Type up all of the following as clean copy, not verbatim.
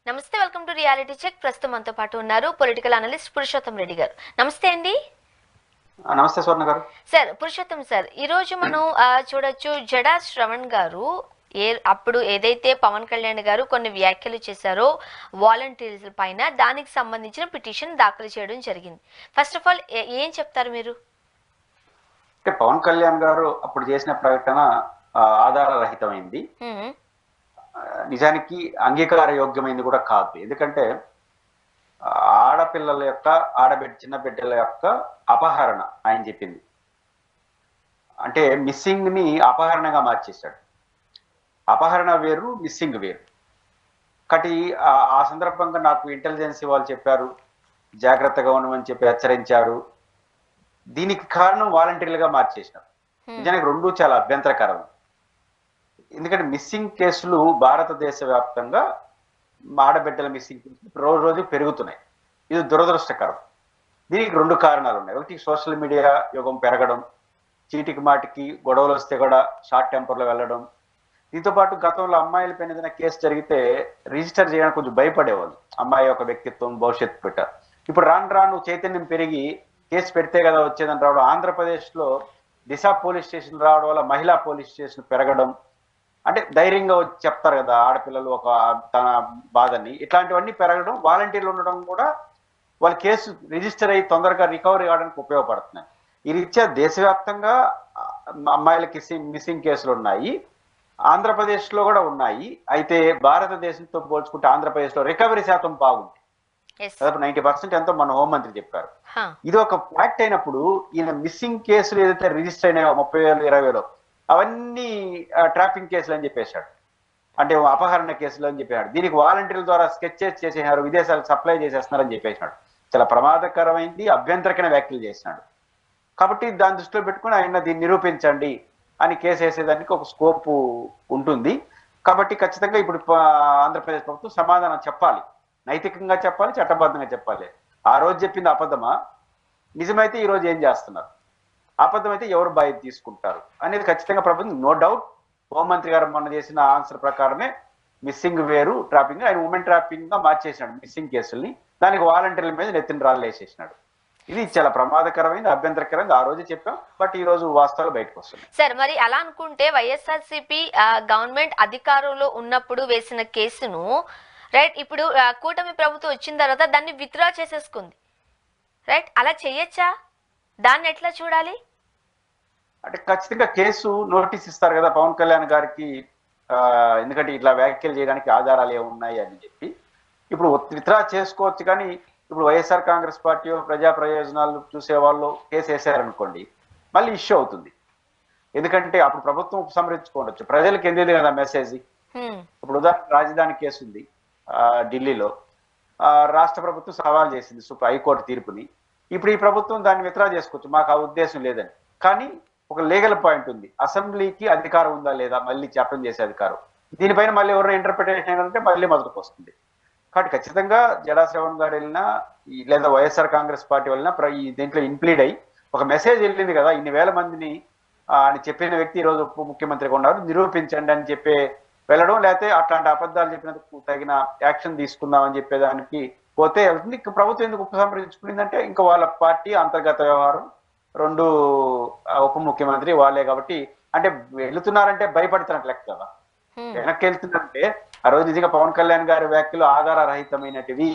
నమస్తే, welcome to reality check. ప్రస్తుతం మనతో పాటు ఉన్నారు పొలిటికల్ అనలిస్ట్ పురుషోత్తం రెడ్డి గారు. నమస్తే అండి. నమస్తే స్వర్ణ గారు. సార్, పురుషోత్తం సార్, ఈ రోజు మనం చూడొచ్చు, జడా శ్రవణ్ గారు అప్పుడు ఏదైతే పవన్ కళ్యాణ్ గారు కొన్ని వ్యాఖ్యలు చేశారో వాలంటీర్స్ పైన, దానికి సంబంధించిన పిటిషన్ దాఖలు చేయడం జరిగింది. ఫస్ట్ ఆఫ్ ఆల్ ఏం చెప్తారు మీరు? అంటే పవన్ కళ్యాణ్ గారు అప్పుడు చేసిన ప్రకటన ఆధార రహితమైంది, నిజానికి అంగీకార యోగ్యమైంది కూడా కాదు. ఎందుకంటే ఆడపిల్లల యొక్క చిన్న బిడ్డల యొక్క అపహరణ ఆయన చెప్పింది. అంటే మిస్సింగ్ ని అపహరణగా మార్చేశాడు. అపహరణ వేరు, మిస్సింగ్ వేరు. ఒకటి ఆ సందర్భంగా నాకు ఇంటెలిజెన్స్ వాళ్ళు చెప్పారు, జాగ్రత్తగా ఉండమని చెప్పి హెచ్చరించారు. దీనికి కారణం వాలంటీర్లుగా మార్చేసినారు. నిజానికి రెండు చాలా అభ్యంతరకరం. ఎందుకంటే మిస్సింగ్ కేసులు భారతదేశ వ్యాప్తంగా ఆడబిడ్డల మిస్సింగ్ కేసులు రోజు రోజు పెరుగుతున్నాయి. ఇది దురదృష్టకరం. దీనికి రెండు కారణాలు ఉన్నాయి. ఒకటి, సోషల్ మీడియా యుగం పెరగడం, చీటికి మాటికి గొడవలు వస్తే కూడా షార్ట్ టెంపర్లో వెళ్ళడం. దీంతో పాటు గతంలో అమ్మాయిల పైన ఏదైనా కేసు జరిగితే రిజిస్టర్ చేయడానికి కొంచెం భయపడేవాళ్ళు, అమ్మాయి యొక్క వ్యక్తిత్వం భవిష్యత్తు పెట్ట. ఇప్పుడు రాను రాను చైతన్యం పెరిగి కేసు పెడితే కదా వచ్చేదని రావడం. ఆంధ్రప్రదేశ్లో దిశ పోలీస్ స్టేషన్ రావడం వల్ల మహిళా పోలీస్ స్టేషన్ పెరగడం. అంటే ధైర్యంగా వచ్చి చెప్తారు కదా ఆడపిల్లలు ఒక తన బాధని. ఇట్లాంటివన్నీ పెరగడం, వాలంటీర్లు ఉండడం కూడా వాళ్ళ కేసు రిజిస్టర్ అయ్యి తొందరగా రికవరీ కావడానికి ఉపయోగపడుతున్నాయి. ఈ రీత్యా దేశవ్యాప్తంగా అమ్మాయిలకి మిస్సింగ్ కేసులు ఉన్నాయి, ఆంధ్రప్రదేశ్లో కూడా ఉన్నాయి. అయితే భారతదేశంతో పోల్చుకుంటే ఆంధ్రప్రదేశ్లో రికవరీ శాతం బాగుంది. 90% ఎంతో మన హోంమంత్రి చెప్పారు. ఇది ఒక ఫ్యాక్ట్ అయినప్పుడు ఈయన మిస్సింగ్ కేసులు ఏదైతే రిజిస్టర్ అయినాయో 30,000 20,000 అవన్నీ ట్రాపింగ్ కేసులు అని చెప్పేశాడు. అంటే అపహరణ కేసులు అని చెప్పాడు. దీనికి వాలంటీర్ల ద్వారా స్కెచెస్ చేసేసారు, విదేశాలకు సప్లై చేసేస్తున్నారని చెప్పేసినాడు. చాలా ప్రమాదకరమైంది, అభ్యంతరకమైన వ్యాఖ్యలు చేసినాడు. కాబట్టి దాన్ని దృష్టిలో పెట్టుకుని ఆయన దీన్ని నిరూపించండి అని కేసు వేసేదానికి ఒక స్కోప్ ఉంటుంది. కాబట్టి ఖచ్చితంగా ఇప్పుడు ఆంధ్రప్రదేశ్ ప్రభుత్వం సమాధానం చెప్పాలి, నైతికంగా చెప్పాలి, చట్టబద్ధంగా చెప్పాలి. ఆ రోజు చెప్పింది అబద్ధమా, నిజమైతే ఈ రోజు ఏం చేస్తున్నారు, అబద్ధమైతే ఎవరు బాధ్యత తీసుకుంటారు అనేది ఖచ్చితంగా ప్రభుత్వం. నో డౌట్ హోంమంత్రి గారు మొన్న చేసిన ఆన్సర్ ప్రకారమే మిస్సింగ్ వేరు, ట్రాపింగ్. ఆయన ఉమెన్ ట్రాపింగ్ గా మార్చేసినాడు మిస్సింగ్ కేసుల్ని. దానికి వాలంటీర్ల మీద నెత్తిన రాళ్ళు వేసేసినాడు. ఇది చాలా ప్రమాదకరమైన, అభ్యంతరకరంగా ఆ రోజు చెప్పాం. బట్ ఈ రోజు వాస్తవాలు బయటకు వస్తున్నాయి. సార్, మరి అలా అనుకుంటే వైఎస్ఆర్సీపీ గవర్నమెంట్ అధికారంలో ఉన్నప్పుడు వేసిన కేసును రైట్, ఇప్పుడు కూటమి ప్రభుత్వం వచ్చిన తర్వాత దాన్ని విత్డ్రా చేసేసుకుంది రైట్, అలా చేయొచ్చా? దాన్ని ఎట్లా చూడాలి? అంటే ఖచ్చితంగా కేసు నోటీస్ ఇస్తారు కదా పవన్ కళ్యాణ్ గారికి, ఎందుకంటే ఇట్లా వ్యాఖ్యలు చేయడానికి ఆధారాలు ఏమున్నాయి అని చెప్పి. ఇప్పుడు విత్డ్రా చేసుకోవచ్చు, కానీ ఇప్పుడు వైఎస్ఆర్ కాంగ్రెస్ పార్టీ ప్రజా ప్రయోజనాలు చూసేవాళ్ళు కేసు వేసారనుకోండి, మళ్ళీ ఇష్యూ అవుతుంది. ఎందుకంటే అప్పుడు ప్రభుత్వం ఉపసంహరించుకోవచ్చు, ప్రజలకు ఎందుకు కదా మెసేజ్. ఇప్పుడు ఉదాహరణ రాజధాని కేసు ఉంది ఢిల్లీలో, రాష్ట్ర ప్రభుత్వం సవాల్ చేసింది హైకోర్టు తీర్పుని. ఇప్పుడు ఈ ప్రభుత్వం దాన్ని విత్డ్రా చేసుకోవచ్చు, మాకు ఆ ఉద్దేశం లేదని. కానీ ఒక లీగల్ పాయింట్ ఉంది, అసెంబ్లీకి అధికారం ఉందా లేదా మళ్ళీ చట్టం చేసే అధికారం. దీనిపైన మళ్ళీ ఎవరైనా ఇంటర్ప్రిటేషన్ అంటే మళ్ళీ మొదటికి వస్తుంది. కాబట్టి ఖచ్చితంగా జడా శ్రవణ్ గారు వెళ్ళినా లేదా వైఎస్ఆర్ కాంగ్రెస్ పార్టీ వెళ్ళినా ఈ దీంట్లో ఇన్క్లూడ్ అయ్యి ఒక మెసేజ్ వెళ్ళింది కదా, ఇన్ని వేల మందిని అని చెప్పిన వ్యక్తి ఈరోజు ఉప ముఖ్యమంత్రిగా ఉన్నారు, నిరూపించండి అని చెప్పి వెళ్ళడం, లేకపోతే అట్లాంటి అబద్ధాలు చెప్పినందుకు తగిన యాక్షన్ తీసుకుందాం అని చెప్పేదానికి పోతే వెళ్తుంది. ప్రభుత్వం ఎందుకు ఉపసంహరించుకునిందంటే ఇంకా వాళ్ళ పార్టీ అంతర్గత వ్యవహారం, రెండు ఉప ముఖ్యమంత్రి వాళ్ళే. కాబట్టి అంటే వెళుతున్నారంటే భయపడుతున్నట్టు లెక్క కదా. వెనక్కి వెళ్తుందంటే ఆ రోజు నిజంగా పవన్ కళ్యాణ్ గారి వ్యాఖ్యలు ఆధార రహితమైనటివి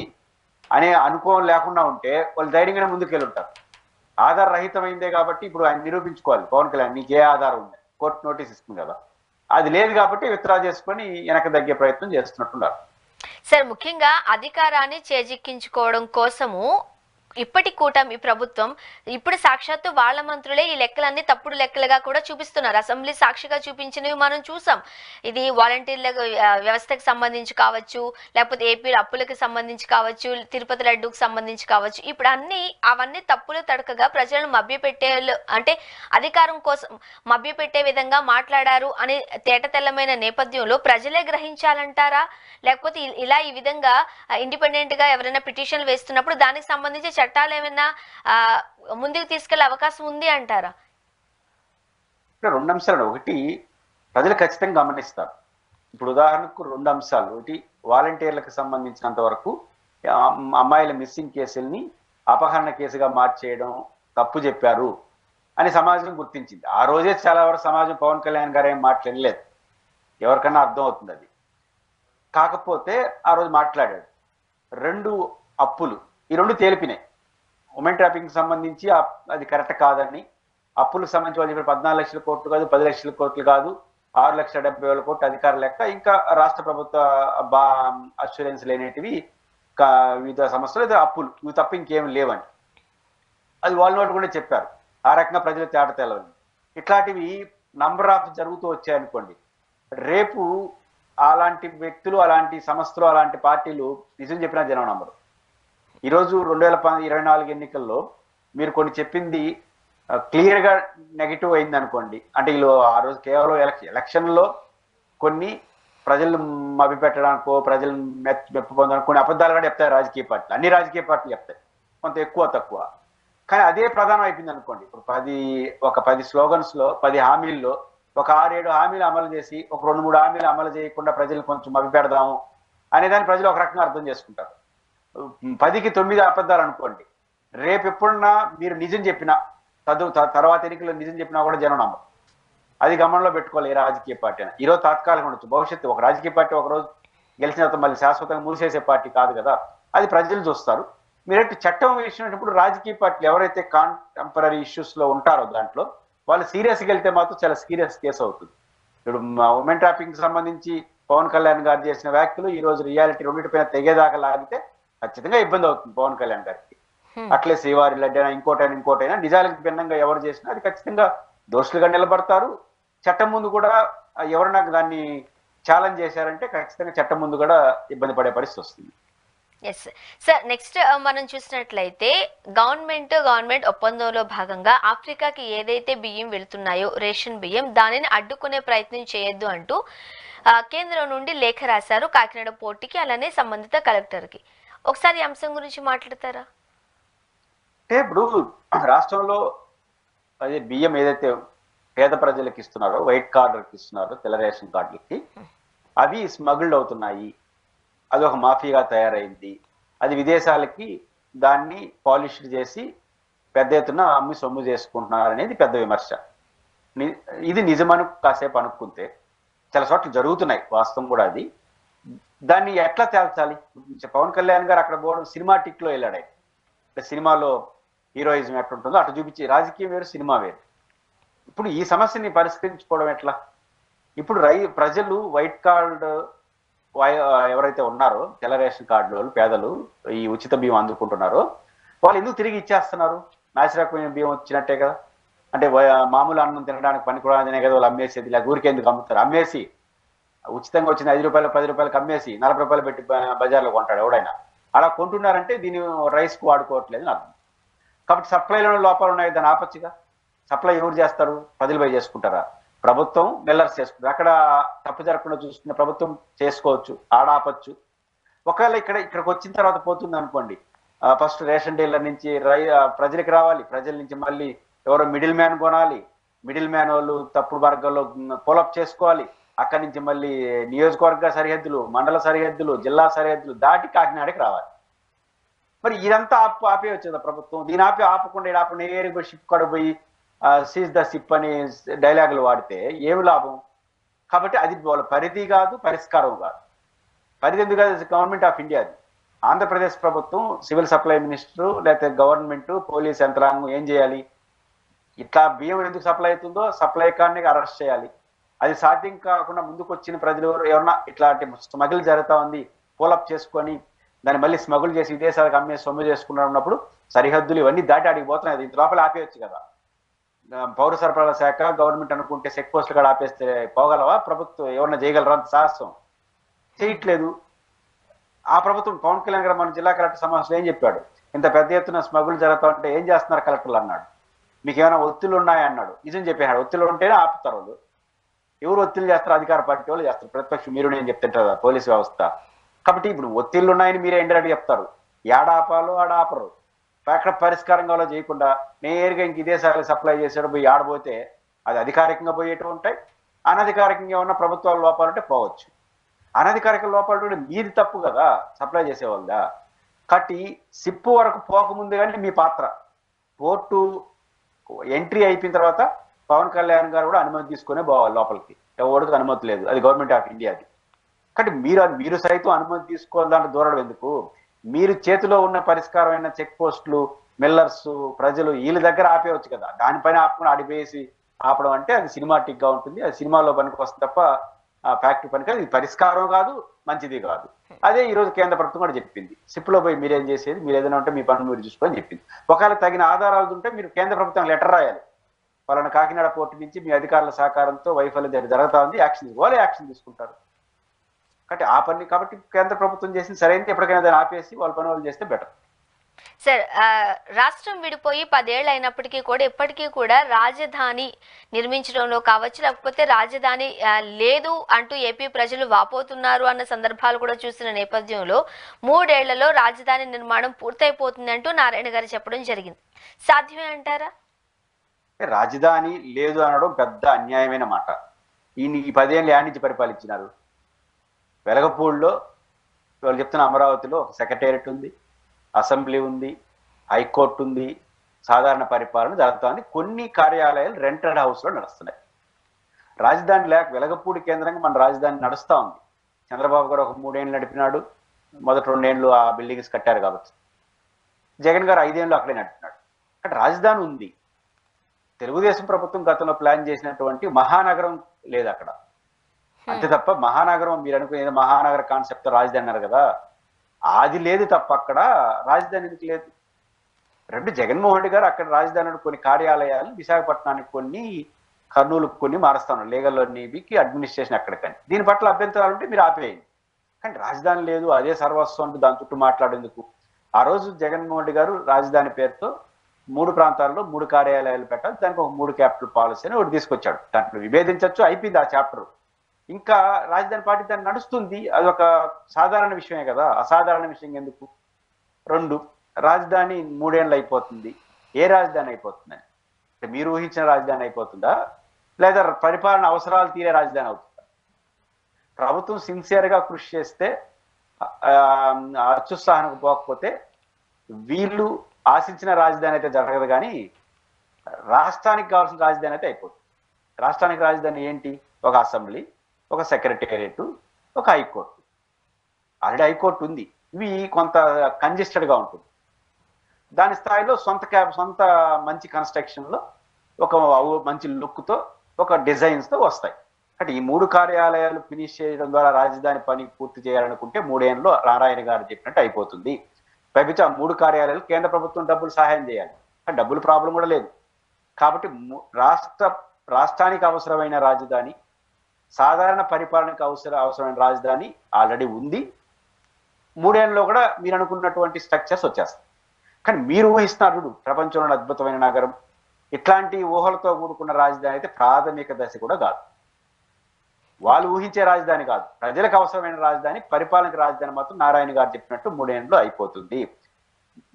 అనే అనుకోవం లేకుండా ఉంటే వాళ్ళు ధైర్యంగానే ముందుకు వెళ్ళుంటారు. ఆధార రహితమైందే కాబట్టి ఇప్పుడు ఆయన నిరూపించుకోవాలి, పవన్ కళ్యాణ్ నీకు ఏ ఆధారం ఉంది, కోర్టు నోటీస్ ఇస్తుంది కదా. అది లేదు కాబట్టి విత్డ్రా చేసుకొని వెనక తగ్గే ప్రయత్నం చేస్తున్నట్టున్నారు. సార్, ముఖ్యంగా అధికారాన్ని చేజిక్కించుకోవడం కోసము ఇప్పటి కూటమి ప్రభుత్వం ఇప్పుడు సాక్షాత్తు వాళ్ళ మంత్రులే ఈ లెక్కలన్నీ తప్పుడు లెక్కలుగా కూడా చూపిస్తున్నారు. అసెంబ్లీ సాక్షిగా చూపించినవి మనం చూసాం. ఇది వాలంటీర్ల వ్యవస్థకు సంబంధించి కావచ్చు, లేకపోతే ఏపీ అప్పులకు సంబంధించి కావచ్చు, తిరుపతి లడ్డూకు సంబంధించి కావచ్చు. ఇప్పుడు అవన్నీ తప్పులు తడకగా ప్రజలను మభ్యపెట్టే, అంటే అధికారం కోసం మభ్యపెట్టే విధంగా మాట్లాడారు అని తేటతెల్లమైన నేపథ్యంలో ప్రజలే గ్రహించాలంటారా? లేకపోతే ఇలా ఈ విధంగా ఇండిపెండెంట్ గా ఎవరైనా పిటిషన్లు వేస్తున్నప్పుడు దానికి సంబంధించి చట్టాలు ఏమైనా ముందుకు తీసుకెళ్లే అవకాశం ఉంది అంటారా? రెండు అంశాలు. ఒకటి, ప్రజలు ఖచ్చితంగా గమనిస్తారు ఇప్పుడు ఉదాహరణకు రెండు అంశాలు. ఒకటి, వాలంటీర్లకు సంబంధించినంత వరకు అమ్మాయిల మిస్సింగ్ కేసుల్ని అపహరణ కేసుగా మార్చేయడం తప్పు చెప్పారు అని సమాజం గుర్తించింది. ఆ రోజే చాలా వరకు సమాజం పవన్ కళ్యాణ్ గారు ఏం మాట్లాడలేదు, ఎవరికన్నా అర్థం అవుతుంది అది. కాకపోతే ఆ రోజు మాట్లాడాడు. రెండు అప్పులు, ఈ రెండు తేలిపినాయి. ఉమెన్ ట్రాపింగ్ సంబంధించి అది కరెక్ట్ కాదని, అప్పులకు సంబంధించి వాళ్ళు చెప్పిన 14 లక్షల కోట్లు కాదు, 10 లక్షల కోట్లు కాదు, 6,70,000 కోట్లు అధికార లెక్క, ఇంకా రాష్ట్ర ప్రభుత్వ అష్యూరెన్స్ లేనేటివి వివిధ సంస్థలు అప్పులు, ఇవి తప్ప ఇంకేం లేవని అది వాళ్ళ నోటి కూడా చెప్పారు. ఆ రకంగా ప్రజలు తేట తెలవని ఇట్లాంటివి నంబర్ ఆఫ్ జరుగుతూ వచ్చాయనుకోండి, రేపు అలాంటి వ్యక్తులు, అలాంటి సంస్థలు, అలాంటి పార్టీలు నిజం చెప్పినా జనం నమ్మరు. ఈరోజు 2024 ఎన్నికల్లో మీరు కొన్ని చెప్పింది క్లియర్ గా నెగిటివ్ అయింది అనుకోండి, అంటే వీళ్ళు ఆ రోజు కేవలం ఎలక్షన్లో కొన్ని ప్రజలు మభ్యపెట్టడానికో, ప్రజలు మెప్పు పొందడానికి కొన్ని అబద్ధాలు కూడా చెప్తాయి రాజకీయ పార్టీలు. అన్ని రాజకీయ పార్టీలు చెప్తాయి, కొంత ఎక్కువ తక్కువ. కానీ అదే ప్రధానం అయిపోయింది అనుకోండి. ఇప్పుడు 10 స్లోగన్స్ లో, 10 హామీల్లో ఒక 6-7 హామీలు అమలు చేసి, ఒక 2-3 హామీలు అమలు చేయకుండా ప్రజలు కొంచెం మభ్యపెడదాము అనేదాన్ని ప్రజలు ఒక రకంగా అర్థం చేసుకుంటారు. 10కి 9 అబద్ధాలు అనుకోండి, రేపు ఎప్పుడన్నా మీరు నిజం చెప్పినా, తర్వాత ఎన్నికల్లో నిజం చెప్పినా కూడా జనం నమ్మరు. అది గమనంలో పెట్టుకోవాలి ఏ రాజకీయ పార్టీ అయినా. ఈరోజు తాత్కాలికంగా ఉండొచ్చు, భవిష్యత్తు ఒక రాజకీయ పార్టీ ఒకరోజు గెలిచిన తర్వాత మళ్ళీ శాశ్వతంగా మూసేసే పార్టీ కాదు కదా, అది ప్రజలు చూస్తారు. మీరంటే చట్టం వేసినప్పుడు రాజకీయ పార్టీలు ఎవరైతే కాంటెంపరీ ఇష్యూస్ లో ఉంటారో దాంట్లో వాళ్ళు సీరియస్గా వెళ్తే మాత్రం చాలా సీరియస్ కేసు అవుతుంది. ఇప్పుడు ఉమెన్ ట్రాఫింగ్ సంబంధించి పవన్ కళ్యాణ్ గారు చేసిన వ్యాఖ్యలు ఈ రోజు రియాలిటీ రెండింటిపైన తెగేదాకా లాగితే ఖచ్చితంగా ఇబ్బంది అవుతుంది పవన్ కళ్యాణ్ గారికి. అట్లే శ్రీవారి లడ్డైనా ఇంకోటైనా నిజాలకు భిన్నంగా ఎవరు చేసినా అది ఖచ్చితంగా దోషులుగా నిలబడతారు. చట్టం ముందు కూడా ఎవరైనా దాన్ని ఛాలెంజ్ చేశారంటే ఖచ్చితంగా చట్టం ముందు కూడా ఇబ్బంది పడే పరిస్థితి వస్తుంది. ఎస్ సార్, నెక్స్ట్ మనం చూసినట్లయితే గవర్నమెంట్ ఒప్పందంలో భాగంగా ఆఫ్రికాకి ఏదైతే బియ్యం వెళుతున్నాయో, రేషన్ బియ్యం, దానిని అడ్డుకునే ప్రయత్నం చేయొద్దు అంటూ కేంద్రం నుండి లేఖ రాశారు కాకినాడ పోర్టుకి, అలానే సంబంధిత కలెక్టర్కి. ఒకసారి ఈ అంశం గురించి మాట్లాడతారా? అంటే ఇప్పుడు రాష్ట్రంలో అదే బియ్యం ఏదైతే పేద ప్రజలకు ఇస్తున్నారో, వైట్ కార్డులకు ఇస్తున్నారో, తెల్ల రేషన్ కార్డులకి, అవి స్మగుల్డ్ అవుతున్నాయి, అది ఒక మాఫియాగా తయారైంది, అది విదేశాలకి దాన్ని పాలిష్డ్ చేసి పెద్ద ఎత్తున అమ్మి సొమ్ము చేసుకుంటున్నారు అనేది పెద్ద విమర్శ. ఇది నిజమని కాసేపు అనుకుంటే చాలా చోట్ల జరుగుతున్నాయి, వాస్తవం కూడా అది. దాన్ని ఎట్లా తేల్చాలి? పవన్ కళ్యాణ్ గారు అక్కడ పోవడం సినిమాటిక్ లో వెళ్ళాడు. సినిమాలో హీరోయిజం ఎట్లుంటుందో అటు చూపించి, రాజకీయం వేరు, సినిమా వేరు. ఇప్పుడు ఈ సమస్యని పరిష్కరించుకోవడం ఎట్లా? ఇప్పుడు ప్రజలు వైట్ కార్డు ఎవరైతే ఉన్నారో, తెల్ల రేషన్ కార్డు వాళ్ళు, పేదలు ఈ ఉచిత బియ్యం అందుకుంటున్నారో వాళ్ళు ఎందుకు తిరిగి ఇచ్చేస్తున్నారు? నాసిరకమైన బియ్యం వచ్చినట్టే కదా. అంటే మామూలు అన్నం తినడానికి పనికిరాదనే కదా వాళ్ళు అమ్మేసేది, ఇలా ఊరికే ఎందుకు అమ్ముతారు? అమ్మేసి ఉచితంగా వచ్చిన 5 రూపాయలు 10 రూపాయలకు అమ్మేసి 40 రూపాయలు పెట్టి బజార్లో కొంటాడు ఎవడైనా. అలా కొంటున్నారంటే దీన్ని రైస్కు వాడుకోవట్లేదు అర్థం. కాబట్టి సప్లైలో లోపాలు ఉన్నాయి, దాన్ని ఆపచ్చుగా. సప్లై ఎవరు చేస్తారు? ప్రజలు పోయి చేసుకుంటారా? ప్రభుత్వం మిల్లర్స్ చేసుకుంటారు. అక్కడ తప్పు జరగకుండా చూసుకున్న ప్రభుత్వం చేసుకోవచ్చు, ఆడాపచ్చు. ఒకవేళ ఇక్కడికి వచ్చిన తర్వాత పోతుంది అనుకోండి, ఫస్ట్ రేషన్ డీలర్ నుంచి ప్రజలకు రావాలి, ప్రజల నుంచి మళ్ళీ ఎవరో మిడిల్ మ్యాన్ కొనాలి, మిడిల్ మ్యాన్ వాళ్ళు తప్పుడు మార్గాల్లో పులప్ చేసుకోవాలి, అక్కడి నుంచి మళ్ళీ నియోజకవర్గ సరిహద్దులు, మండల సరిహద్దులు, జిల్లా సరిహద్దులు దాటి కాకినాడకి రావాలి. మరి ఇదంతా ఆపేయచ్చు కదా ప్రభుత్వం. దీని ఆపకుండా నేరుగా షిప్ కాడ పోయి సీజ్ ద షిప్ అని డైలాగులు వాడితే ఏమి లాభం? కాబట్టి అది వాళ్ళ పరిధి కాదు, పరిష్కారం కాదు. పరిధి ఎందుకు కాదు? Government of India. అది ఆంధ్రప్రదేశ్ ప్రభుత్వం, సివిల్ సప్లై మినిస్టరు, లేకపోతే గవర్నమెంట్, పోలీస్ యంత్రాంగం ఏం చేయాలి? ఇట్లా బియ్యం ఎందుకు సప్లై అవుతుందో సప్లై కార్డ్ని అరెస్ట్ చేయాలి. అది సాధ్యం కాకుండా ముందుకు వచ్చిన ప్రజలు ఎవరన్నా ఇట్లాంటి స్మగుల్ జరుగుతా ఉంది పూలప్ చేసుకొని దాన్ని మళ్ళీ స్మగుల్ చేసి విదేశాలకు అమ్మే సొమ్ము చేసుకున్నప్పుడు సరిహద్దులు ఇవన్నీ దాటి అడిగి పోతున్నాయి. ఇంత లోపల ఆపేయచ్చు కదా. పౌర సరఫరాల శాఖ, గవర్నమెంట్ అనుకుంటే చెక్ పోస్టులు కూడా ఆపేస్తే పోగలవా? ప్రభుత్వం ఎవరన్నా చేయగలరా? అంత సాహసం చేయట్లేదు. ఆ ప్రభుత్వం పవన్ కళ్యాణ్ గారు మన జిల్లా కలెక్టర్ సమావేశంలో ఏం చెప్పాడు? ఇంత పెద్ద ఎత్తున స్మగుల్ జరుగుతా ఉంటే ఏం చేస్తున్నారు కలెక్టర్లు అన్నాడు. మీకు ఏమైనా ఒత్తిళ్ళు ఉన్నాయా అన్నాడు. నిజం చెప్పాడు. ఒత్తిళ్ళు ఉంటేనే ఆపుతారు వాళ్ళు. ఎవరు ఒత్తిళ్ళు చేస్తారు? అధికార పార్టీ వాళ్ళు చేస్తారు. ప్రతిపక్షం మీరు నేను చెప్తుంటారు పోలీసు వ్యవస్థ. కాబట్టి ఇప్పుడు ఒత్తిళ్ళు ఉన్నాయని మీరే ఇండైరెక్ట్ చెప్తారు. ఏడాపాలో ఆడాపరు. అక్కడ పరిష్కారం కావాలో చేయకుండా నేరుగా ఇంక విదేశాలకు సప్లై చేసాడు పోయి ఆడబోతే అది అధికారికంగా పోయేటవి ఉంటాయి, అనధికారికంగా ఉన్న ప్రభుత్వాల లోపాలంటే పోవచ్చు. అనధికారిక లోపాలు కూడా మీది తప్పు కదా, సప్లై చేసేవాళ్ళదా. కాబట్టి సిప్పు వరకు పోకముందు కానీ మీ పాత్ర, పోర్టు ఎంట్రీ అయిపోయిన తర్వాత పవన్ కళ్యాణ్ గారు కూడా అనుమతి తీసుకునే పోవాలి లోపలికి, ఎవరికి అనుమతి లేదు, అది గవర్నమెంట్ ఆఫ్ ఇండియాది. కాబట్టి మీరు సైతం అనుమతి తీసుకోవాలి, దాంట్లో దూరడం ఎందుకు? మీరు చేతిలో ఉన్న పరిష్కారమైన చెక్ పోస్టులు, మిల్లర్స్, ప్రజలు వీళ్ళ దగ్గర ఆపేయవచ్చు కదా, దానిపైన ఆపుకుని ఆడిపోయేసి ఆపడం అంటే అది సినిమాటిక్ గా ఉంటుంది, అది సినిమాలో పనికి వస్తుంది తప్ప ఫ్యాక్టరీ పని కాదు, ఇది పరిష్కారం కాదు, మంచిది కాదు. అదే ఈ రోజు కేంద్ర ప్రభుత్వం కూడా చెప్పింది, సిప్లో పోయి మీరేం చేసేది, మీరు ఏదైనా ఉంటే మీ పనులు మీరు చూసుకొని చెప్పింది. ఒకవేళ తగిన ఆధారాలు ఉంటే మీరు కేంద్ర ప్రభుత్వం లెటర్ రాయాలి, వాళ్ళని కాకినాడ పోర్టు నుంచి మీ అధికారుల సహకారంతో వైఫల్యం జరుగుతా ఉంది, యాక్షన్ వాళ్ళే యాక్షన్ తీసుకుంటారు. కాబట్టి ఆ పని, కాబట్టి కేంద్ర ప్రభుత్వం చేసింది సరైనది, ఎప్పటికైనా దాన్ని ఆపేసి వాళ్ళ పని వాళ్ళు చేస్తే బెటర్. సార్, రాష్ట్రం విడిపోయి 10 ఏళ్ళు అయినప్పటికీ కూడా ఇప్పటికీ కూడా రాజధాని నిర్మించడంలో కావచ్చు, లేకపోతే రాజధాని లేదు అంటూ ఏపీ ప్రజలు వాపోతున్నారు అన్న సందర్భాలు కూడా చూసిన నేపథ్యంలో 3 ఏళ్లలో రాజధాని నిర్మాణం పూర్తయిపోతుంది అంటూ నారాయణ గారు చెప్పడం జరిగింది. సాధ్యమే అంటారా? రాజధాని లేదు అనడం పెద్ద అన్యాయమైన మాట. ఈ 10 ఏళ్ళు యాడ్ నుంచి పరిపాలించినారు. వెలగపూడిలో వాళ్ళు చెప్తున్న అమరావతిలో సెక్రటేరియట్ ఉంది, అసెంబ్లీ ఉంది, హైకోర్టు ఉంది, సాధారణ పరిపాలన జరుగుతుంది. కొన్ని కార్యాలయాలు రెంటెడ్ హౌస్లో నడుస్తున్నాయి. రాజధాని లేక వెలగపూడి కేంద్రంగా మన రాజధాని నడుస్తూ ఉంది. చంద్రబాబు గారు ఒక 3 ఏళ్ళు నడిపినాడు, మొదటి 2 ఏళ్ళు ఆ బిల్డింగ్స్ కట్టారు కాబట్టి. జగన్ గారు 5 ఏళ్ళు అక్కడే నడిపినాడు. అంటే రాజధాని ఉంది. తెలుగుదేశం ప్రభుత్వం గతంలో ప్లాన్ చేసినటువంటి మహానగరం లేదు అక్కడ, అంతే తప్ప మహానగరం మీరు అనుకునే మహానగర కాన్సెప్ట్ రాజధాని అన్నారు కదా, అది లేదు తప్ప అక్కడ రాజధాని ఎందుకు లేదు? జగన్మోహన్ రెడ్డి గారు అక్కడ రాజధాని కొన్ని కార్యాలయాలు విశాఖపట్నానికి కొన్ని, కర్నూలుకు కొన్ని మారుస్తాను, లీగల్ నేవీకి అడ్మినిస్ట్రేషన్ ఎక్కడికని. దీని పట్ల అభ్యంతరాలు ఉంటే మీరు ఆపేయండి. కానీ రాజధాని లేదు, అదే సర్వస్వం అంటే దాని చుట్టూ మాట్లాడేందుకు? ఆ రోజు జగన్మోహన్ రెడ్డి గారు రాజధాని పేరుతో 3 ప్రాంతాల్లో 3 కార్యాలయాలు పెట్టాలి, దానికి ఒక 3 క్యాపిటల్ పాలసీ అని ఒకటి తీసుకొచ్చాడు. దాంట్లో విభేదించవచ్చు, అయిపోయింది ఆ చాప్టర్. ఇంకా రాజధాని పార్టీ దాన్ని నడుస్తుంది, అది ఒక సాధారణ విషయమే కదా, అసాధారణ విషయం ఎందుకు? 2, రాజధాని 3 ఏళ్ళు అయిపోతుంది, ఏ రాజధాని అయిపోతుందని? అంటే మీరు ఊహించిన రాజధాని అయిపోతుందా, లేదా పరిపాలన అవసరాలు తీరే రాజధాని అవుతుందా? ప్రభుత్వం సిన్సియర్గా కృషి చేస్తే, అత్యుత్సాహానికి పోకపోతే వీళ్ళు ఆశించిన రాజధాని అయితే జరగదు, కానీ రాష్ట్రానికి కావాల్సిన రాజధాని అయితే అయిపోతుంది. రాష్ట్రానికి రాజధాని ఏంటి? ఒక అసెంబ్లీ, ఒక సెక్రటేరియట్, ఒక హైకోర్టు. ఆల్రెడీ హైకోర్టు ఉంది, ఇవి కొంత కంజెస్టెడ్గా ఉంటుంది. దాని స్థాయిలో సొంత మంచి కన్స్ట్రక్షన్లో ఒక మంచి లుక్తో ఒక డిజైన్స్తో వస్తాయి. అంటే ఈ 3 కార్యాలయాలు ఫినిష్ చేయడం ద్వారా రాజధాని పని పూర్తి చేయాలనుకుంటే 3 ఏళ్ళలో నారాయణ గారు చెప్పినట్టు అయిపోతుంది. పైపించి ఆ 3 కార్యాలయాలు కేంద్ర ప్రభుత్వం డబ్బులు సహాయం చేయాలి, డబ్బులు ప్రాబ్లం కూడా లేదు. కాబట్టి రాష్ట్రానికి అవసరమైన రాజధాని, సాధారణ పరిపాలనకు అవసరమైన రాజధాని ఆల్రెడీ ఉంది. 3 ఏళ్ళలో కూడా మీరు అనుకున్నటువంటి స్ట్రక్చర్స్ వచ్చేస్తాయి. కానీ మీరు ఊహిస్తున్నారు ప్రపంచంలోని అద్భుతమైన నగరం, ఇట్లాంటి ఊహలతో కూడుకున్న రాజధాని అయితే ప్రాథమిక దశ కూడా కాదు. వాళ్ళు ఊహించే రాజధాని కాదు, ప్రజలకు అవసరమైన రాజధాని, పరిపాలనకు రాజధాని మాత్రం నారాయణ గారు చెప్పినట్టు 3 ఏళ్ళలో అయిపోతుంది.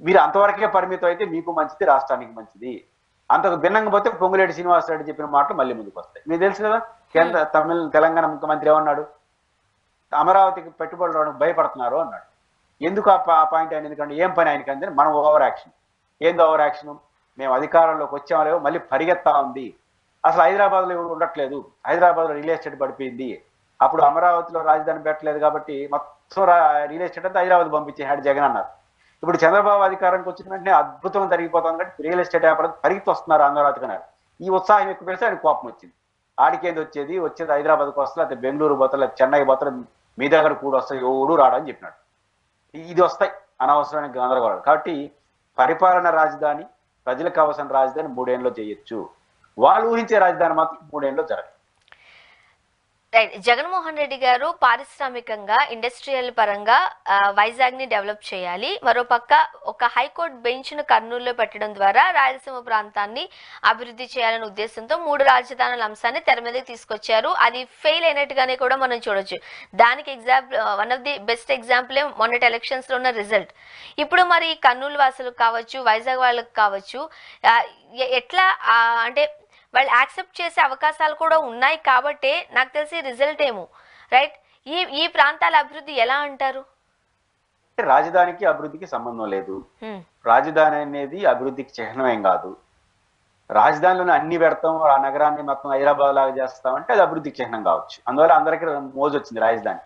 మీరు అంతవరకే పరిమితం అయితే మీకు మంచిది, రాష్ట్రానికి మంచిది. అంతకు భిన్నంగా పోతే పొంగులేటి శ్రీనివాసరెడ్డి చెప్పిన మాటలు మళ్ళీ ముందుకు వస్తాయి. మీకు తెలుసు కదా, తెలంగాణ ముఖ్యమంత్రి ఏమన్నాడు? అమరావతికి పెట్టుబడులు రావడానికి భయపడుతున్నారు అన్నాడు. ఎందుకు ఆ పాయింట్ ఆయన? ఎందుకంటే ఏం పని ఆయనకి అందని మనం ఓవర్ యాక్షన్. ఏంది ఓవర్ యాక్షన్? మేము అధికారంలోకి వచ్చామో లేవో మళ్ళీ పరిగెత్తా ఉంది. అసలు హైదరాబాద్లో ఎవరు ఉండట్లేదు, హైదరాబాద్లో రియల్ ఎస్టేట్ పడిపోయింది, అప్పుడు అమరావతిలో రాజధాని పెట్టలేదు కాబట్టి మొత్తం రియల్ ఎస్టేట్ అంతా హైదరాబాద్ పంపించేసాడు జగన్ అన్నారు. ఇప్పుడు చంద్రబాబు అధికారానికి వచ్చిన వెంటనే అద్భుతం జరిగిపోతుంది కాబట్టి రియల్ ఎస్టేట్ వ్యాపారం పరిగెత్తి వస్తున్నారు అమరావతికి అన్నారు. ఈ ఉత్సాహం ఎక్కువ పెడితే ఆయన కోపం వచ్చింది. ఆడికేంది వచ్చేది హైదరాబాద్కి వస్తుంది, లేకపోతే బెంగళూరు పోతారు, లేకపోతే చెన్నై పోతారు, మీ దగ్గర కూడా వస్తాయి, ఎవడు రాడని చెప్పినాడు. ఇది వస్తాయి అనవసరమైన గందరగోళాలు. కాబట్టి పరిపాలన రాజధాని, ప్రజలకు అవసరం రాజధాని 3 ఏళ్ళలో చేయొచ్చు, వాళ్ళు ఊహించే రాజధాని మాత్రం 3 ఏళ్ళలో జరగదు. రైట్. జగన్మోహన్ రెడ్డి గారు పారిశ్రామికంగా, ఇండస్ట్రియల్ పరంగా వైజాగ్ ని డెవలప్ చేయాలి, మరోపక్క ఒక హైకోర్టు బెంచ్ ను కర్నూలులో పెట్టడం ద్వారా రాయలసీమ ప్రాంతాన్ని అభివృద్ధి చేయాలనే ఉద్దేశంతో 3 రాజధానుల అంశాన్ని తెర మీదకి తీసుకొచ్చారు. అది ఫెయిల్ అయినట్టుగానే కూడా మనం చూడొచ్చు. దానికి one of the best example మొన్నటి ఎలక్షన్స్ లో ఉన్న రిజల్ట్. ఇప్పుడు మరి కర్నూలు వాసులకు కావచ్చు, వైజాగ్ వాళ్ళకు కావచ్చు, ఎట్లా అంటే వాళ్ళు యాక్సెప్ట్ చేసే అవకాశాలు కూడా ఉన్నాయి. కాబట్టే నాకు తెలిసి రిజల్ట్ ఏమో రైట్ ఈ ప్రాంతాల అభివృద్ధి ఎలా అంటారు? అంటే రాజధానికి అభివృద్ధికి సంబంధం లేదు. రాజధాని అనేది అభివృద్ధికి చిహ్నమేం కాదు. రాజధానిలోనే అన్ని పెడతాం, ఆ నగరాన్ని మొత్తం హైదరాబాద్ లాగా చేస్తామంటే అది అభివృద్ధికి చిహ్నం కావచ్చు. అందువల్ల అందరికీ మోజు వచ్చింది రాజధాని.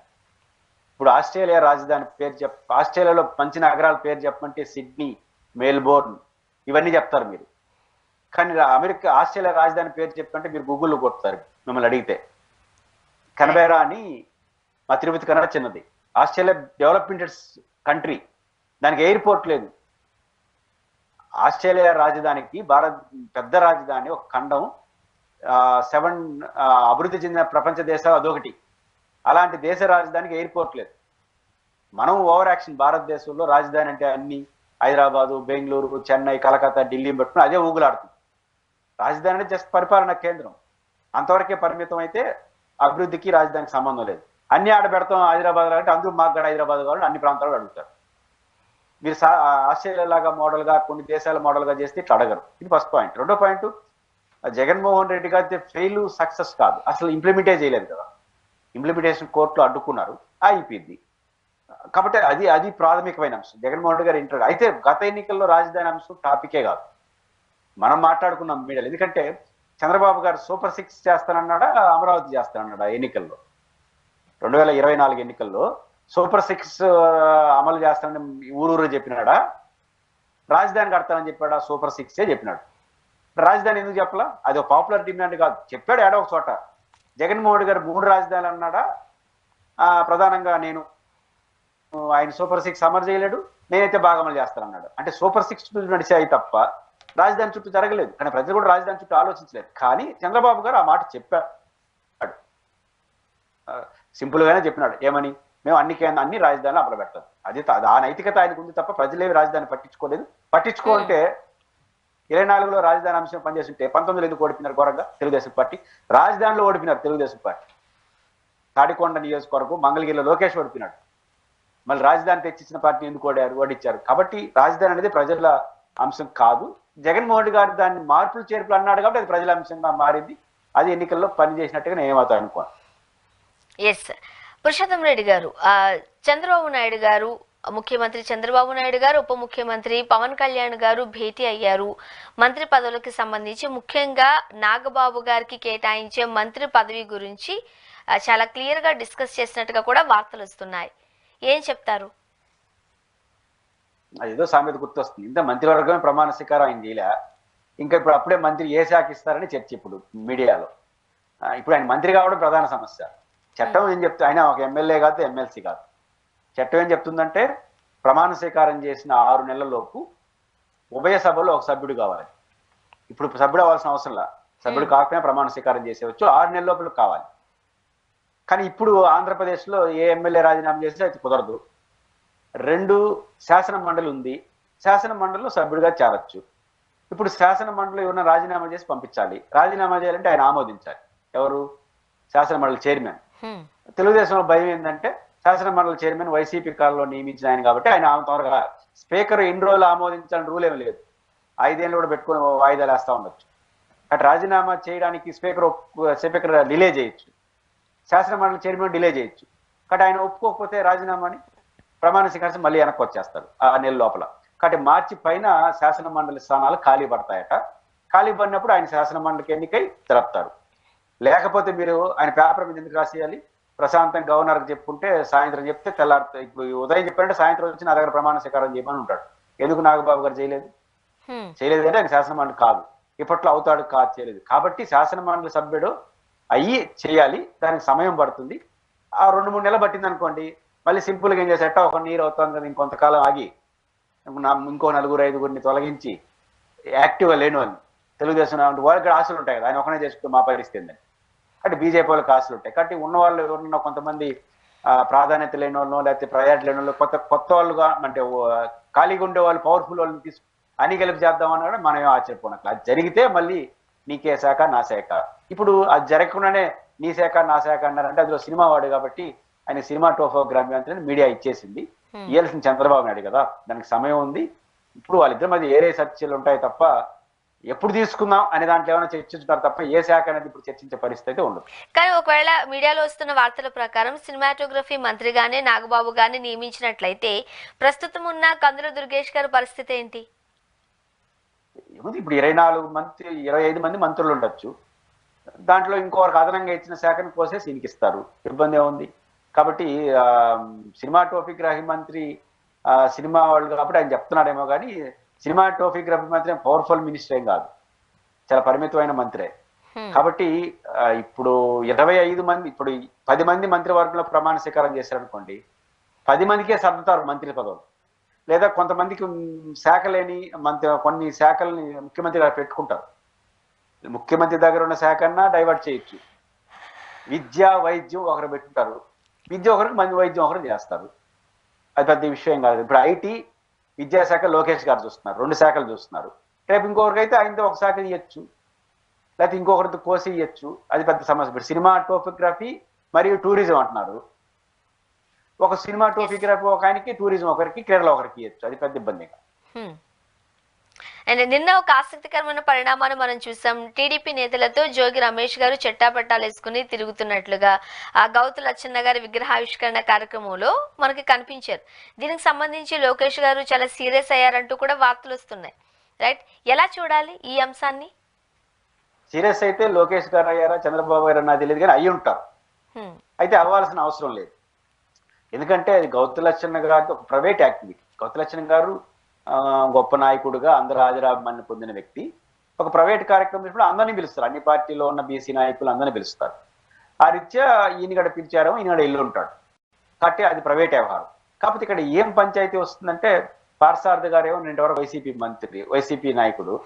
ఇప్పుడు ఆస్ట్రేలియా రాజధాని పేరు ఆస్ట్రేలియాలో మంచి నగరాల పేరు చెప్పమంటే సిడ్నీ, మెల్బోర్న్ ఇవన్నీ చెప్తారు మీరు. కానీ ఆస్ట్రేలియా రాజధాని పేరు చెప్పంటే మీరు గూగుల్లో కొడతారు మిమ్మల్ని అడిగితే. కెనబెరా అని మా తిరుపతి కన్నా చిన్నది. ఆస్ట్రేలియా డెవలప్మెంట్ కంట్రీ, దానికి ఎయిర్పోర్ట్ లేదు. ఆస్ట్రేలియా రాజధానికి పెద్ద రాజధాని ఒక ఖండం, 7 అభివృద్ధి చెందిన ప్రపంచ దేశాలు అదొకటి. అలాంటి దేశ రాజధానికి ఎయిర్పోర్ట్ లేదు. మనం ఓవర్ యాక్షన్ భారతదేశంలో రాజధాని అంటే అన్ని హైదరాబాదు, బెంగళూరు, చెన్నై, కలకత్తా, ఢిల్లీ పెట్టుకుని అదే ఊగులాడుతుంది. రాజధాని అంటే జస్ట్ పరిపాలనా కేంద్రం, అంతవరకే పరిమితం. అయితే అభివృద్ధికి రాజధానికి సంబంధం లేదు. అన్ని ఆడ పెడతాం హైదరాబాద్ అంటే అందరూ మాకు హైదరాబాద్ కావాలని అన్ని ప్రాంతాల్లో అడుగుతారు. మీరు ఆస్ట్రేలియా లాగా మోడల్గా కొన్ని దేశాల మోడల్గా చేస్తే ఇట్లా అడగరు. ఇది ఫస్ట్ పాయింట్. రెండో పాయింట్, జగన్మోహన్ రెడ్డి గారి ఫెయిల్ సక్సెస్ కాదు, అసలు ఇంప్లిమెంటే చేయలేదు కదా. ఇంప్లిమెంటేషన్ కోర్టులో అడ్డుకున్నారు, అయిపోయింది. కాబట్టి అది ప్రాథమికమైన అంశం. జగన్మోహన్ రెడ్డి గారు ఇంటర్ అయితే గత ఎన్నికల్లో రాజధాని అంశం టాపికే కాదు, మనం మాట్లాడుకున్నాం మీడియాలో. ఎందుకంటే చంద్రబాబు గారు సూపర్ 6 చేస్తానన్నాడా, అమరావతి చేస్తానన్నాడా ఎన్నికల్లో? 2024 ఎన్నికల్లో సూపర్ 6 అమలు చేస్తానని ఊరూరు చెప్పినాడా, రాజధాని కడతానని చెప్పాడా? సూపర్ 6 చెప్పినాడు. రాజధాని ఎందుకు చెప్పలా? అది ఒక పాపులర్ డిమాండ్ కాదు, చెప్పాడు ఏడో ఒక చోట. జగన్మోహన్ రెడ్డి గారు 3 రాజధానులు అన్నాడా? ప్రధానంగా ఆయన సూపర్ 6 అమలు చేయలేడు, నేనైతే బాగా అమలు చేస్తానన్నాడు. అంటే సూపర్ 6 చుట్టూ నడిచాయి తప్ప రాజధాని చుట్టూ జరగలేదు. కానీ ప్రజలు కూడా రాజధాని చుట్టూ ఆలోచించలేదు. కానీ చంద్రబాబు గారు ఆ మాట చెప్పాడు, సింపుల్ గానే చెప్పినాడు. ఏమని? మేము అన్ని రాజధానులు అమలు పెడతాం. అది ఆ నైతికత ఆయనకు ఉంది తప్ప ప్రజలేవి రాజధాని పట్టించుకోలేదు. పట్టించుకుంటే 24లో రాజధాని అంశం పనిచేస్తుంటే 19లో ఎందుకు ఓడిపోయినారు ఘోరంగా తెలుగుదేశం పార్టీ? రాజధానిలో ఓడిపోయినారు తెలుగుదేశం పార్టీ. తాడికొండ నియోజకవర్గం మంగళగిరిలో లోకేష్ ఓడిపోయినాడు. మళ్ళీ రాజధాని తెచ్చిచ్చిన పార్టీ ఎందుకు ఓడించారు? కాబట్టి రాజధాని అనేది ప్రజల అంశం కాదు. జగన్మోహన్ రెడ్డి గారు దాన్ని మార్పులు చేర్పులు అన్నాడు కాబట్టి అది ప్రజల అంశంగా మారింది. అది ఎన్నికల్లో పనిచేసినట్టుగా నేను ఏమవుతా అనుకోను. ఎస్, పురుషోత్తం రెడ్డి గారు, చంద్రబాబు నాయుడు గారు, ముఖ్యమంత్రి చంద్రబాబు నాయుడు గారు, ఉప ముఖ్యమంత్రి పవన్ కళ్యాణ్ గారు భేటీ అయ్యారు. మంత్రి పదవులకు సంబంధించి ముఖ్యంగా నాగబాబు గారికి కేటాయించే మంత్రి పదవి గురించి చాలా క్లియర్ గా డిస్కస్ చేసినట్టుగా కూడా వార్తలు వస్తున్నాయి. ఏం చెప్తారు? అదేదో సామెత గుర్తొస్తుంది. ఇంత మంత్రివర్గమే ప్రమాణ స్వీకారం ఆయన చేయలే, ఇంకా ఇప్పుడు అప్పుడే మంత్రి ఏ శాఖ ఇస్తారని చర్చ ఇప్పుడు మీడియాలో. ఇప్పుడు ఆయన మంత్రి కావడం ప్రధాన సమస్య. చట్టం ఏం చెప్తే, ఆయన ఒక ఎమ్మెల్యే కాదు, ఎమ్మెల్సీ కాదు. చట్టం ఏం చెప్తుందంటే ప్రమాణ స్వీకారం చేసిన 6 నెలలలోపు ఉభయ సభలో ఒక సభ్యుడు కావాలి. ఇప్పుడు సభ్యుడు అవ్వాల్సిన అవసరంలా, సభ్యుడు కాకపోయినా ప్రమాణ స్వీకారం చేసేవచ్చు, 6 నెలల లోపల కావాలి. కానీ ఇప్పుడు ఆంధ్రప్రదేశ్లో ఏ ఎమ్మెల్యే రాజీనామా చేస్తే అది కుదరదు. 2 శాసన మండలి ఉంది, శాసన మండలిలో సభ్యుడిగా చేరొచ్చు. ఇప్పుడు శాసన మండలి ఎవరైనా రాజీనామా చేసి పంపించాలి. రాజీనామా చేయాలంటే ఆయన ఆమోదించాలి. ఎవరు? శాసన మండలి చైర్మన్. తెలుగుదేశంలో భయం ఏంటంటే శాసన మండలి చైర్మన్ వైసీపీ కాలంలో నియమించిన ఆయన కాబట్టి ఆయన త్వరగా, స్పీకర్ ఎన్ని రోజులు ఆమోదించాలని రూల్ ఏమి లేదు, 5 ఏళ్ళు కూడా పెట్టుకుని వాయిదాలు వేస్తూ ఉండొచ్చు. అటు రాజీనామా చేయడానికి స్పీకర్ డిలే చేయొచ్చు, శాసన మండలి చైర్మన్ డిలే చేయొచ్చు. కాబట్టి ఆయన ఒప్పుకోకపోతే రాజీనామాని ప్రమాణ స్వీకారం మళ్ళీ వెనక్కి వచ్చేస్తారు 6 నెలల లోపల. కాబట్టి మార్చి పైన శాసన మండలి స్థానాలు ఖాళీ పడతాయట. ఖాళీ పడినప్పుడు ఆయన శాసన మండలికి ఎన్నికై జరుపుతారు. లేకపోతే మీరు ఆయన పేపర్ మీద ఎందుకు రాసేయాలి? ప్రశాంతంగా గవర్నర్కి చెప్పుకుంటే సాయంత్రం చెప్తే తెల్లారు. ఇప్పుడు ఉదయం చెప్పారంటే సాయంత్రం వచ్చి నా దగ్గర ప్రమాణ స్వీకారం చేయమని ఉంటాడు. ఎందుకు నాగబాబు గారు చేయలేదు అంటే ఆయన శాసన మండలి కాదు, ఇప్పట్లో అవుతాడు కాదు, చేయలేదు. కాబట్టి శాసన మండలి సభ్యుడు అయ్యి చేయాలి, దానికి సమయం పడుతుంది. ఆ 2-3 నెలలు పట్టింది అనుకోండి, మళ్ళీ సింపుల్గా ఏం చేసేట ఒక నీరు అవుతుంది కదా, ఇంకొంతకాలం ఆగి ఇంకో 4-5 తొలగించి యాక్టివ్గా లేని వాళ్ళు తెలుగుదేశం వాళ్ళకి ఆశలు ఉంటాయి కదా, ఆయన ఒకనే చేసుకుంటూ మా పరిస్థితి అంటే బీజేపీ వాళ్ళకి ఆశలు ఉంటాయి. కాబట్టి ఉన్న వాళ్ళు ఎవరున్నా కొంతమంది ప్రాధాన్యత లేని వాళ్ళు, లేకపోతే ప్రయారిటీ లేని వాళ్ళు, కొత్త వాళ్ళుగా అంటే ఖాళీగా ఉండే వాళ్ళు, పవర్ఫుల్ వాళ్ళని తీసుకు అని గెలుపు చేద్దామని కూడా మనం ఏం ఆశ్చర్యపోనట్లు. అది జరిగితే మళ్ళీ నీకే శాఖ నా శాఖ. ఇప్పుడు అది జరగకుండానే నీ శాఖ నా శాఖ అన్నారంటే అందులో సినిమా వాడు కాబట్టి ఆయన సినిమా టోఫోగ్రామీ అంటే మీడియా ఇచ్చేసింది. ఇవ్వాల్సిన చంద్రబాబు నాయుడు కదా, దానికి సమయం ఉంది. ఇప్పుడు వాళ్ళిద్దరి మధ్య ఏరే చర్చలు ఉంటాయి తప్ప ఎప్పుడు తీసుకుందాం అనే దాంట్లో ఏమైనా చర్చించుతారు తప్ప ఏ శాఖ అనేది ఇప్పుడు చర్చించే పరిస్థితి అయితే ఉండదు. కానీ ఒకవేళ మీడియాలో వస్తున్న వార్తల ప్రకారం సినిమాటోగ్రఫీ మంత్రిగానే నాగబాబు గారిని నియమించినట్లయితే ప్రస్తుతం ఉన్న కందుల దుర్గేష్ గారి పరిస్థితి ఏంటి? ఏముంది, ఇప్పుడు 25 మంది మంత్రులు ఉండొచ్చు. దాంట్లో ఇంకొకరికి అదనంగా ఇచ్చిన శాఖను కోసేసి ఇస్తారు, ఇబ్బంది ఏముంది. కాబట్టి సినిమాటోగ్రఫీ మంత్రి సినిమా వాళ్ళు కాబట్టి ఆయన చెప్తున్నాడేమో కానీ సినిమాటోగ్రఫీ మంత్రి పవర్ఫుల్ మినిస్టర్ ఏం కాదు, చాలా పరిమితమైన మంత్రే. కాబట్టి ఇప్పుడు 25 మంది, ఇప్పుడు 10 మంది మంత్రివర్గంలో ప్రమాణ స్వీకారం చేశారనుకోండి, 10 మందికే సర్దుతారు మంత్రి పదవులు. లేదా కొంతమందికి శాఖ లేని కొన్ని శాఖల్ని ముఖ్యమంత్రి గారు పెట్టుకుంటారు. ముఖ్యమంత్రి దగ్గర ఉన్న శాఖ అన్నా డైవర్ట్ చేయొచ్చు. విద్య వైద్యం ఒకరు పెట్టుకుంటారు, విద్య ఒకరికి మంది వైద్యం ఒకరు చేస్తారు, అది పెద్ద విషయం కాదు. ఇప్పుడు ఐటీ విద్యాశాఖ లోకేష్ గారు చూస్తున్నారు, 2 శాఖలు చూస్తున్నారు. రేపు ఇంకొకరికైతే ఆయనతో ఒక శాఖ ఇవ్వచ్చు, లేకపోతే ఇంకొకరితో కోసి ఇవ్వచ్చు, అది పెద్ద సమస్య. ఇప్పుడు సినిమాటోగ్రఫీ మరియు టూరిజం అంటున్నారు, ఒక సినిమాటోగ్రఫీ ఒక ఆయనకి, టూరిజం ఒకరికి, కేరళ ఒకరికి ఇవ్వచ్చు, అది పెద్ద ఇబ్బంది. అండ్ నిన్న ఒక ఆసక్తికరమైన పరిణామాన్ని మనం చూసాం. టీడీపీ నేతలతో జోగి రమేష్ గారు చెట్టాపట్టాలు వేసుకుని తిరుగుతున్నట్లుగా ఆ గౌతు లచ్చన్న గారి విగ్రహావిష్కరణ కార్యక్రమంలో మనకి కనిపించారు. దీనికి సంబంధించి లోకేష్ గారు చాలా సీరియస్ అయ్యారంటూ కూడా వార్తలు వస్తున్నాయి, రైట్? ఎలా చూడాలి ఈ అంశాన్ని? సీరియస్ అయితే లోకేష్ గారు అయ్యారా చంద్రబాబు గారు అన్నది తెలియదు, కానీ అయ్యి ఉంటారు. అయితే అవ్వాల్సిన అవసరం లేదు, ఎందుకంటే అది గౌతు లచ్చన్న గారి ఒక ప్రైవేట్ యాక్టివిటీ. గౌతు లచ్చన్న గారు గొప్ప నాయకుడుగా అందరూ ఆదిరాభిమాన్ని పొందిన వ్యక్తి. ఒక ప్రైవేట్ కార్యక్రమం ఇప్పుడు అందరినీ పిలుస్తారు, అన్ని పార్టీలో ఉన్న బీసీ నాయకులు అందరినీ పిలుస్తారు. ఆ రీత్యా ఈయనగడ పిలిచారో ఈయనగడ ఇల్లు ఉంటాడు, కాబట్టి అది ప్రైవేట్ వ్యవహారం. కాకపోతే ఇక్కడ ఏం పంచాయతీ వస్తుందంటే, పార్సారథి గారేమో నిన్నటి వైసీపీ మంత్రి, వైసీపీ నాయకుడు,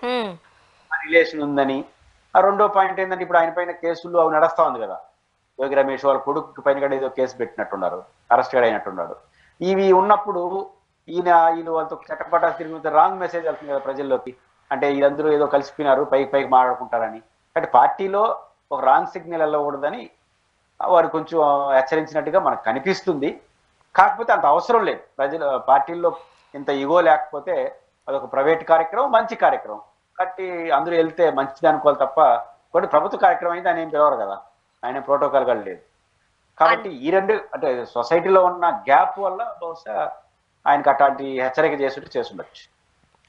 రిలేషన్ ఉందని. ఆ రెండో పాయింట్ ఏంటంటే, ఇప్పుడు ఆయన పైన కేసులు అవి నడుస్తా ఉంది కదా, యోగి రమేష్ వాళ్ళ కొడుకు పైన కూడా ఏదో కేసు పెట్టినట్టున్నారు, అరెస్ట్ అయినట్టున్నాడు. ఇవి ఉన్నప్పుడు వీళ్ళు వాళ్ళతో చట్టపట్టా తిరిగి రాంగ్ మెసేజ్ వెళ్తుంది కదా ప్రజల్లోకి, అంటే వీళ్ళందరూ ఏదో కలిసిపోయినారు, పైకి మాట్లాడుకుంటారని. అంటే పార్టీలో ఒక రాంగ్ సిగ్నల్ వెళ్ళకూడదని వారు కొంచెం హెచ్చరించినట్టుగా మనకు కనిపిస్తుంది. కాకపోతే అంత అవసరం లేదు, పార్టీల్లో ఇంత ఇగో లేకపోతే అదొక ప్రైవేట్ కార్యక్రమం, మంచి కార్యక్రమం, కాబట్టి అందరూ వెళ్తే మంచిది అనుకోవాలి తప్ప, కొన్ని ప్రభుత్వ కార్యక్రమం అయితే ఆయన ఏం పిలవరు కదా, ఆయన ప్రోటోకాల్ కూడా లేదు. కాబట్టి ఈ రెండు, అంటే సొసైటీలో ఉన్న గ్యాప్ వల్ల బహుశా ఆయనకు అట్లాంటి హెచ్చరిక చేస్తుండొచ్చు.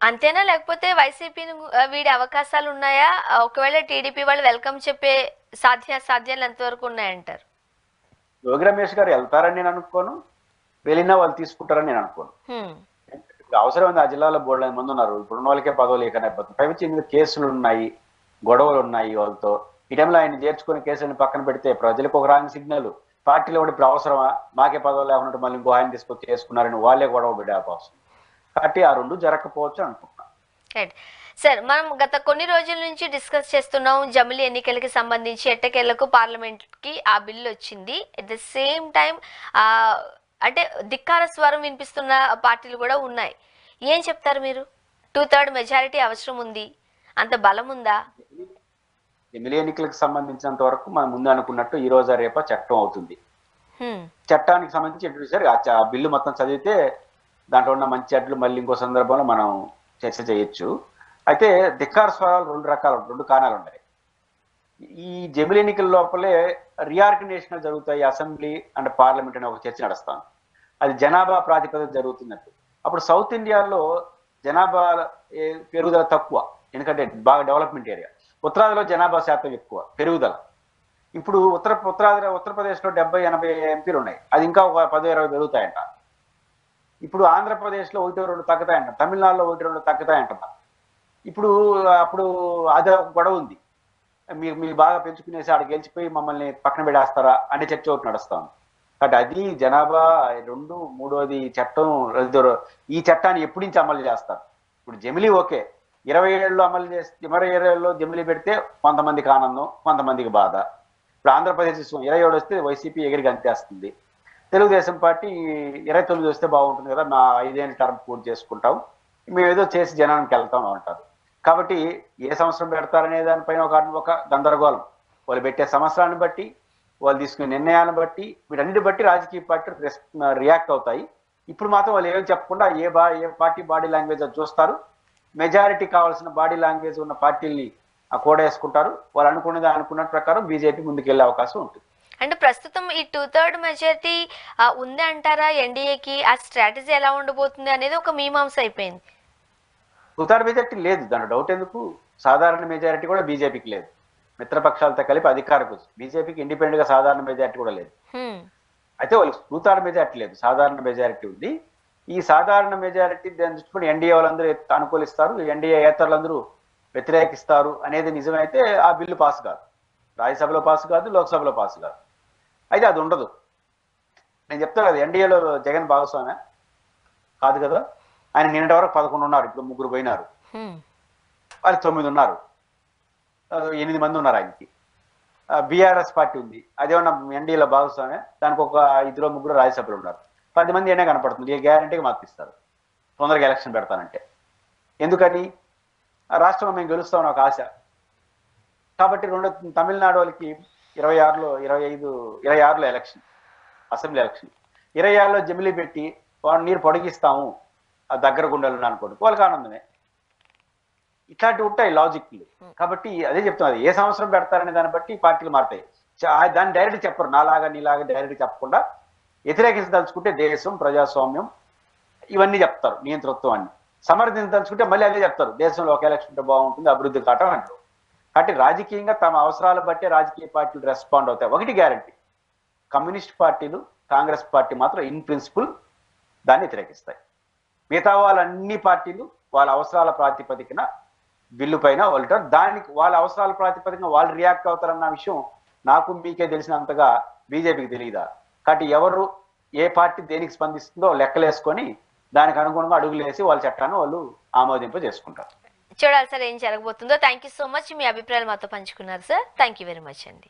అంతేనా, లేకపోతే వైసీపీని వీడి అవకాశాలు ఉన్నాయా? ఒకవేళ టీడీపీ వాళ్ళు వెల్కమ్ చెప్పే సాధ్యాలు ఎంతవరకు ఉన్నాయంటారు? యోగి రమేష్ గారు వెళ్తారని నేను అనుకోను, వెళ్ళినా వాళ్ళు తీసుకుంటారని నేను అనుకోను. అవసరం ఉంది, ఆ జిల్లాలో బోర్డు మంది ఉన్నారు, ఇప్పుడు ఉన్న వాళ్ళకే పదవులు లేకనైపోతుంది. పైవచ్చి మీద కేసులు ఉన్నాయి, గొడవలు ఉన్నాయి వాళ్ళతో. ఈ టైంలో ఆయన చేర్చుకునే కేసులను పక్కన పెడితే ప్రజలకు ఒక రాంగ్ సిగ్నల్, పార్టీలో కూడా ఇప్పుడు అవసరమా, మాకే పదవులు లేకుండా మళ్ళీ ఇంకో ఆయన తీసుకొచ్చి చేసుకున్నారని వాళ్ళే గొడవ పెట్టే అవసరం. కాబట్టి ఆ రెండు జరగకపోవచ్చు అనుకుంటున్నాను. సార్, మనం గత కొన్ని రోజుల నుంచి డిస్కస్ చేస్తున్నాం జమిలీ ఎన్నికలకి సంబంధించి. ఎట్టకేళ్లకు పార్లమెంట్ కి ఆ బిల్లు వచ్చింది. అట్ ద సేమ్ టైం అంటే ధిక్కార స్వరం వినిపిస్తున్న పార్టీలు కూడా ఉన్నాయి. ఏం చెప్తారు మీరు? 2/3 మెజారిటీ అవసరం ఉంది, అంత బలం ఉందా? జమిలీ ఎన్నికలకు సంబంధించినంత వరకు మనం ముందు అనుకున్నట్టు ఈ రోజు రేపా చట్టం అవుతుంది. చట్టానికి సంబంధించి ఆ బిల్లు మొత్తం చదివితే దాంట్లో ఉన్న మంచి చెడ్లు మళ్ళీ ఇంకో సందర్భంలో మనం చర్చ చేయొచ్చు. అయితే ధిక్కార స్వరాలు 2 కారణాలు ఉన్నాయి. ఈ జమిలీ ఎన్నికల లోపలే రీఆర్గనైజేషన్ జరుగుతాయి, అసెంబ్లీ అండ్ పార్లమెంట్ అనే ఒక చర్చ నడుస్తాను. అది జనాభా ప్రాతిపదిక జరుగుతున్నట్టు. అప్పుడు సౌత్ ఇండియాలో జనాభా పెరుగుదల తక్కువ, ఎందుకంటే బాగా డెవలప్మెంట్ ఏరియా. ఉత్తరాదిలో జనాభా శాతం ఎక్కువ, పెరుగుదల. ఇప్పుడు ఉత్తరప్రదేశ్లో 70-80 ఎంపీలు ఉన్నాయి, అది ఇంకా ఒక 10-20 పెరుగుతాయంట. ఇప్పుడు ఆంధ్రప్రదేశ్లో 1-2 తగ్గుతాయంట, తమిళనాడులో 1-2 తగ్గుతాయంటున్నారు. అప్పుడు అదే ఒక గొడవ ఉంది, మీరు బాగా పెంచుకునేసి ఆడ గెలిచిపోయి మమ్మల్ని పక్కన పెడేస్తారా అనే చర్చ ఒకటి నడుస్తాం. కాబట్టి అది జనాభా 2, మూడోది చట్టం. ఈ చట్టాన్ని ఎప్పటి నుంచి అమలు చేస్తారు? ఇప్పుడు జమిలీ ఓకే, 27 అమలు చేస్తే 27 జమిలీ పెడితే కొంతమందికి ఆనందం, కొంతమందికి బాధ. ఇప్పుడు ఆంధ్రప్రదేశ్ 27 వస్తే వైసీపీ ఎగిరి గంతేస్తుంది, తెలుగుదేశం పార్టీ 29 వస్తే బాగుంటుంది కదా, మా 5 ఏళ్ళ టర్మ్ పూర్తి చేసుకుంటాం, మేము ఏదో చేసి జనానికి వెళ్తాం అంటారు. కాబట్టి ఏ సంవత్సరం పెడతారనే దానిపైన ఒక గందరగోళం. వాళ్ళు పెట్టే సంవత్సరాన్ని బట్టి, వాళ్ళు తీసుకునే నిర్ణయాలను బట్టి, వీటన్నిటి బట్టి రాజకీయ పార్టీలు రియాక్ట్ అవుతాయి. ఇప్పుడు మాత్రం వాళ్ళు ఏం చెప్పకుండా ఏ పార్టీ బాడీ లాంగ్వేజ్ అది చూస్తారు, మెజారిటీ కావాల్సిన బాడీ లాంగ్వేజ్ ఉన్న పార్టీల్ని కూడా వేసుకుంటారు. వాళ్ళు అనుకున్న ప్రకారం బీజేపీ ముందుకెళ్లే అవకాశం ఉంటుంది. అంటే ప్రస్తుతం ఈ 2/3 మెజారిటీ ఉంది అంటారా ఎన్డీఏకి? ఆ స్ట్రాటజీ ఎలా ఉండబోతుంది అనేది ఒక మీమాంస అయిపోయింది. 2/3 మెజారిటీ లేదు, దాని డౌట్ ఎందుకు. సాధారణ మెజారిటీ కూడా బీజేపీకి లేదు. మిత్రపక్షాలతో కలిపి అధికారకు బీజేపీకి ఇండిపెండెంట్ గా సాధారణ మెజారిటీ కూడా లేదు. అయితే వాళ్ళకి 2/3 మెజారిటీ లేదు, సాధారణ మెజారిటీ ఉంది. ఈ సాధారణ మెజారిటీ దాన్ని దృష్టిని ఎన్డీఏ వాళ్ళందరూ అనుకూలిస్తారు, ఎన్డీఏ ఏతరులందరూ వ్యతిరేకిస్తారు అనేది నిజమైతే ఆ బిల్లు పాస్ కాదు. రాజ్యసభలో పాస్ కాదు, లోక్సభలో పాస్ కాదు. అయితే అది ఉండదు. నేను చెప్తాను కదా, ఎన్డీఏలో జగన్ భాగస్వామ్య కాదు కదా. ఆయన నిన్నటి వరకు 11 ఉన్నారు, ఇప్పుడు 3 పోయినారు, వాళ్ళు 9 ఉన్నారు, 8 మంది ఉన్నారు ఆయనకి. బీఆర్ఎస్ పార్టీ ఉంది, అదేమన్నా ఎన్డీఏలో భాగస్వామ్య, దానికి ఒక 2-3 రాజ్యసభలు ఉన్నారు, 10 మంది అయినా కనపడుతుంది. ఏ గ్యారంటీగా మాకు ఇస్తారు తొందరగా ఎలక్షన్ పెడతానంటే. ఎందుకని? రాష్ట్రంలో మేము గెలుస్తామని ఒక ఆశ. కాబట్టి తమిళనాడు వాళ్ళకి 26లో ఎలక్షన్, అసెంబ్లీ ఎలక్షన్. 26లో జమిలీ పెట్టి వాళ్ళు నీరు పొడిగిస్తాము ఆ దగ్గర గుండెలు అనుకోండి, వాళ్ళకి ఆనందమే. ఇట్లాంటివి ఉంటాయి లాజిక్లు. కాబట్టి అదే చెప్తున్నది, ఏ సంవత్సరం పెడతారనే దాన్ని బట్టి పార్టీలు మారుతాయి. దాన్ని డైరెక్ట్ చెప్పరు, నీలాగా డైరెక్ట్ చెప్పకుండా వ్యతిరేకించదలుచుకుంటే దేశం, ప్రజాస్వామ్యం ఇవన్నీ చెప్తారు, నియంతృత్వం అన్ని. సమర్థించదలుచుకుంటే మళ్ళీ అదే చెప్తారు, దేశంలో ఒక ఎలక్షన్ ఉంటే బాగుంటుంది, అభివృద్ధి కావటం అంటారు. కాబట్టి రాజకీయంగా తమ అవసరాలు బట్టే రాజకీయ పార్టీలు రెస్పాండ్ అవుతాయి. ఒకటి గ్యారంటీ, కమ్యూనిస్ట్ పార్టీలు, కాంగ్రెస్ పార్టీ మాత్రం ఇన్ ప్రిన్సిపల్ దాన్ని వ్యతిరేకిస్తాయి. మిగతా వాళ్ళన్ని పార్టీలు వాళ్ళ అవసరాల ప్రాతిపదికన బిల్లు పైన వెళ్తారు. దానికి వాళ్ళ అవసరాల ప్రాతిపదికన వాళ్ళు రియాక్ట్ అవుతారన్న విషయం నాకు మీకే తెలిసినంతగా బీజేపీకి తెలియదా. కాబట్టి ఎవరు ఏ పార్టీ దేనికి స్పందిస్తుందో లెక్కలేసుకొని దానికి అనుగుణంగా అడుగులు వేసి వాళ్ళ చట్టాన్ని వాళ్ళు ఆమోదింప చేసుకుంటారు. చూడాలి సార్ ఏం జరగబోతుందో. థ్యాంక్ యూ సో మచ్, మీ అభిప్రాయాలు మాతో పంచుకున్నారు sir. Thank you very much అండి.